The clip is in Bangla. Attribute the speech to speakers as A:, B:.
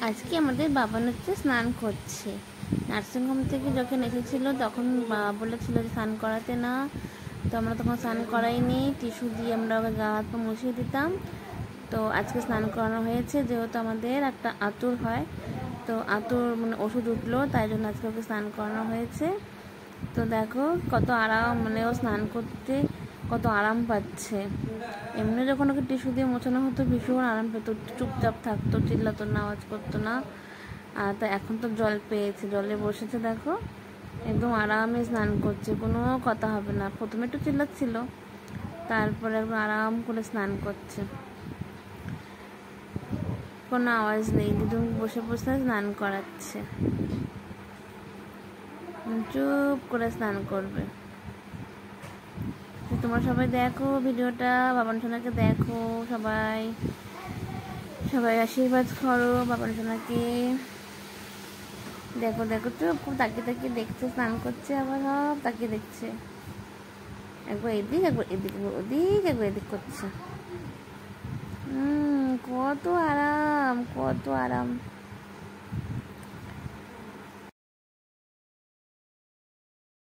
A: আজকে আমাদের বাবান হচ্ছে স্নান করছে। নার্সিংহোম থেকে যখন এসেছিলো তখন বাবা বলেছিল যে স্নান করাতে না, তো আমরা তখন স্নান করাইনি, টিস্যু দিয়ে আমরা ওকে গা হাত পা মুছিয়ে দিতাম। তো আজকে স্নান করানো হয়েছে, যেহেতু আমাদের একটা আতুর হয়, তো আতুর মানে ওষুধ উঠলো, তাই জন্য আজকে ওকে স্নান করানো হয়েছে। তো দেখো কত আরাম, মানে ও স্নান করতে কত আরাম পাচ্ছে। এমনি যখন ওকে টিস্যু দিয়ে মোছানো হতো ভীষণ আরাম পেতো, চুপচাপ থাকতো, চিল্লাতো না, আওয়াজ করতো না। আর তা এখন তো জল পেয়েছে, জলে বসেছে, দেখো একদম আরামে স্নান করছে, কোনো কথা হবে না। প্রথমে একটু চিল্লাচ্ছিল, তারপরে একদম আরাম করে স্নান করছে, কোনো আওয়াজ নেই। দিদুন বসে বসে স্নান করাচ্ছে, চুপ করে স্নান করবে। তোমরা সবাই দেখো ভিডিওটা, বাবান সোনাকে দেখো, সবাই সবাই আশীর্বাদ করো বাবান সোনাকে। দেখো দেখো, চুপ খুব তাকিয়ে তাকিয়ে দেখছে, স্নান করছে, আবার সব তাকিয়ে দেখছে, একবার এদিক একবার এদিক, একবার ওদিক একবার এদিক করছে। কত আরাম, কত আরাম।